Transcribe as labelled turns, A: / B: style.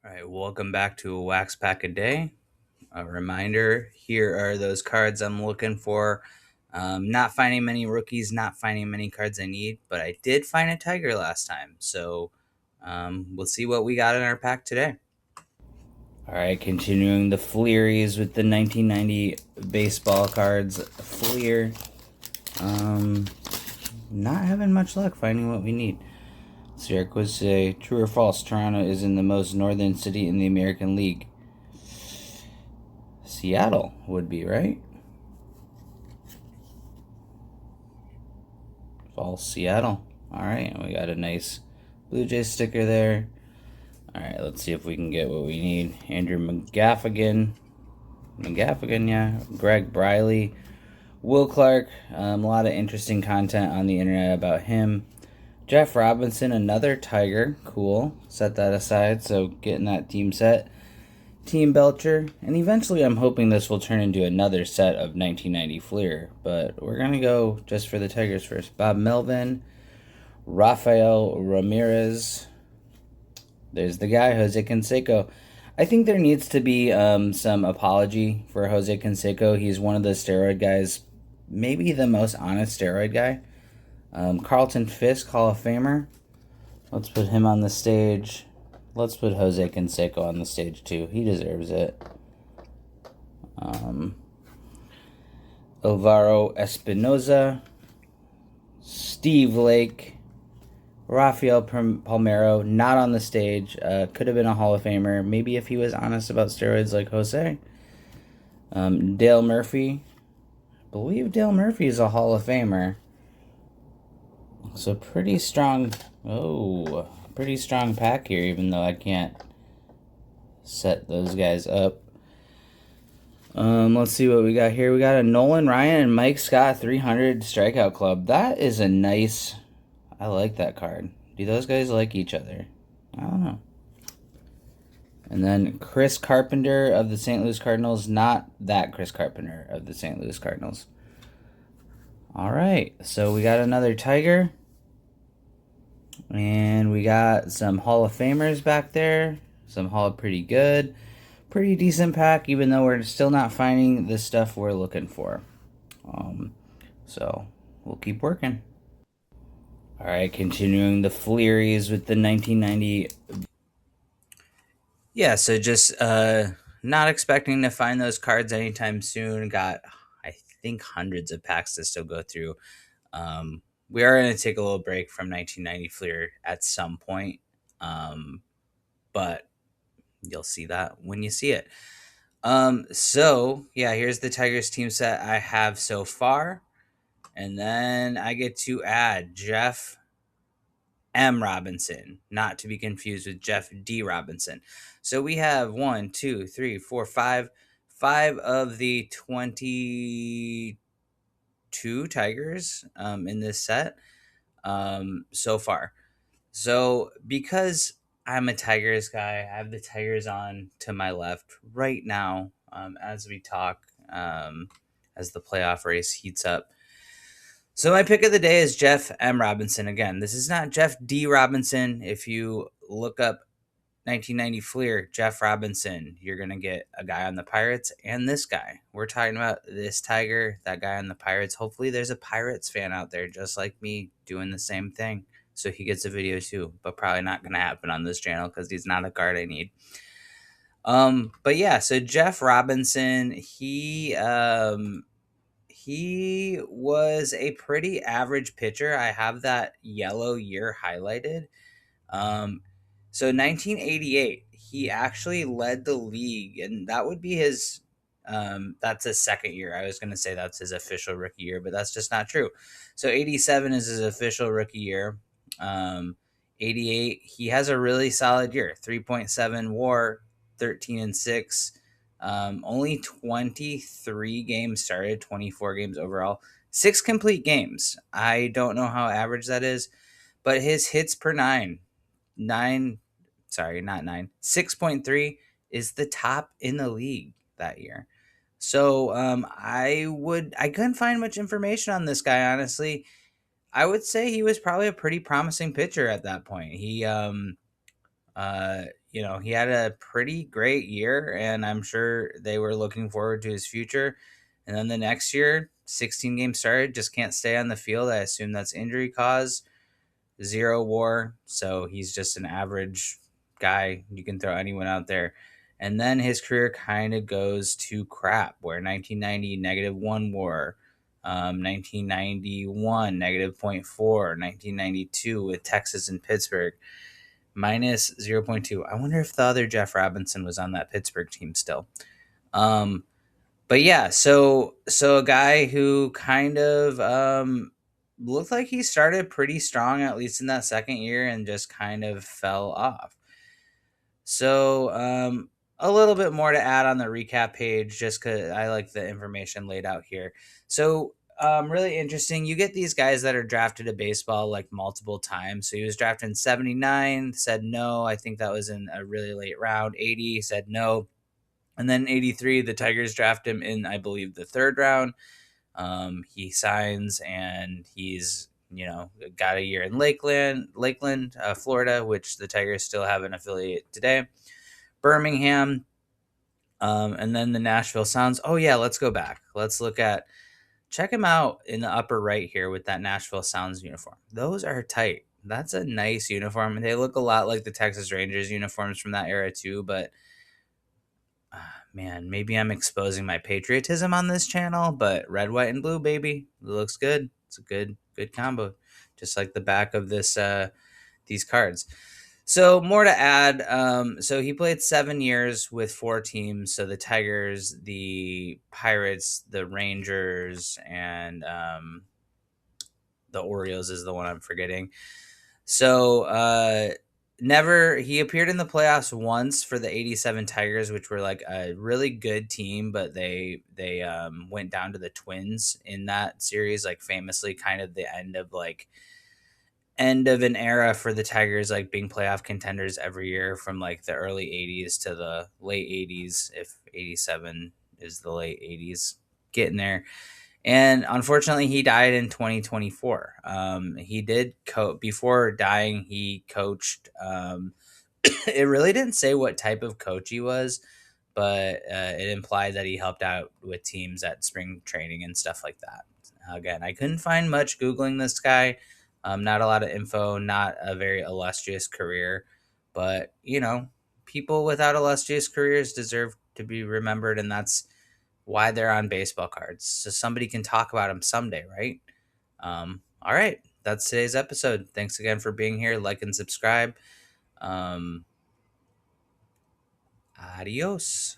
A: All right, welcome back to a Wax Pack a Day. A reminder, here are those cards I'm looking for. Not finding many rookies, not finding many cards I need, but I did find a Tiger last time. So we'll see what we got in our pack today. All right, continuing the Fleeries with the 1990 baseball cards. Fleer. Not having much luck finding what we need. So your quiz today, true or false, Toronto is in the most northern city in the American League. Seattle would be, right? False, Seattle. All right, we got a nice Blue Jays sticker there. All right, let's see if we can get what we need. Andrew McGaffigan, yeah. Greg Briley, Will Clark. A lot of interesting content on the internet about him. Jeff Robinson, another Tiger. Cool. Set that aside. So getting that team set. Team Belcher. And eventually I'm hoping this will turn into another set of 1990 Fleer. But we're going to go just for the Tigers first. Bob Melvin. Rafael Ramirez. There's the guy, Jose Canseco. I think there needs to be some apology for Jose Canseco. He's one of the steroid guys, maybe the most honest steroid guy. Carlton Fisk, Hall of Famer. Let's put him on the stage. Let's put Jose Canseco on the stage too. He deserves it. Alvaro Espinoza. Steve Lake. Rafael Palmeiro, not on the stage. Could have been a Hall of Famer. Maybe if he was honest about steroids like Jose. Dale Murphy. I believe Dale Murphy is a Hall of Famer. So pretty strong pack here, even though I can't set those guys up. Let's see what we got here. We got a Nolan Ryan and Mike Scott 300 strikeout club. That is a nice. I like that card. Do those guys like each other? I don't know. And then Chris Carpenter of the St. Louis Cardinals. Not that Chris Carpenter of the St. Louis Cardinals. All right, so we got another Tiger. And we got some Hall of Famers back there. Some Hall of pretty good. Pretty decent pack, even though we're still not finding the stuff we're looking for. So we'll keep working. All right, continuing the Fleeries with the 1990. Yeah, so just not expecting to find those cards anytime soon. Got, I think, hundreds of packs to still go through. We are going to take a little break from 1990 Fleer at some point, but you'll see that when you see it. So yeah, here's the Tigers team set I have so far. And then I get to add Jeff M. Robinson, not to be confused with Jeff D. Robinson. So we have 1, 2, 3, 4, 5 of the 22 Tigers in this set so far. So because I'm a Tigers guy, I have the Tigers on to my left right now as we talk, as the playoff race heats up. So my pick of the day is Jeff M. Robinson. Again, this is not Jeff D. Robinson. If you look up 1990 Fleer, Jeff Robinson, you're going to get a guy on the Pirates and this guy. We're talking about this Tiger, that guy on the Pirates. Hopefully there's a Pirates fan out there just like me doing the same thing, so he gets a video too, but probably not going to happen on this channel because he's not a card I need. But yeah, so Jeff Robinson, he was a pretty average pitcher. I have that yellow year highlighted. So 1988, he actually led the league, and that would be his. That's his second year. I was going to say that's his official rookie year, but that's just not true. So 87 is his official rookie year. 88, he has a really solid year. 3.7 WAR, 13-6. Only 23 games started, 24 games overall, 6 complete games. I don't know how average that is, but his hits per 6.3 is the top in the league that year. So I couldn't find much information on this guy, honestly. I would say he was probably a pretty promising pitcher at that point. he had a pretty great year, and I'm sure they were looking forward to his future. And then the next year, 16 games started, just can't stay on the field. I assume that's injury caused. 0 WAR, so he's just an average guy. You can throw anyone out there. And then his career kind of goes to crap, where 1990 -1 WAR, 1991 -0.4, 1992 with Texas and Pittsburgh -0.2. I wonder if the other Jeff Robinson was on that Pittsburgh team still. Um, but yeah, so a guy who kind of looked like he started pretty strong, at least in that second year, and just kind of fell off. So a little bit more to add on the recap page, just because I like the information laid out here. So really interesting. You get these guys that are drafted to baseball like multiple times. So he was drafted in 79, said no. I think that was in a really late round. 80, said no. And then 83, the Tigers draft him in, I believe, the third round. He signs, and he's got a year in Lakeland, Florida, which the Tigers still have an affiliate today. Birmingham, and then the Nashville Sounds. Oh yeah, let's go back. Let's check him out in the upper right here with that Nashville Sounds uniform. Those are tight. That's a nice uniform. They look a lot like the Texas Rangers uniforms from that era too, but man, maybe I'm exposing my patriotism on this channel, but red, white, and blue, baby, it looks good. It's a good combo, just like the back of these cards. So more to add. So he played 7 years with 4 teams. So the Tigers, the Pirates, the Rangers, and the Orioles is the one I'm forgetting. So he appeared in the playoffs once for the 87 Tigers, which were like a really good team, but they went down to the Twins in that series, like famously kind of the end of an era for the Tigers, like being playoff contenders every year from like the early 80s to the late 80s, if 87 is the late 80s, getting there. And unfortunately, he died in 2024. He did before dying. He coached. It really didn't say what type of coach he was, but it implied that he helped out with teams at spring training and stuff like that. Again, I couldn't find much Googling this guy. Not a lot of info, not a very illustrious career, but people without illustrious careers deserve to be remembered, and that's why they're on baseball cards. So somebody can talk about them someday, right? All right. That's today's episode. Thanks again for being here. Like and subscribe. Adios.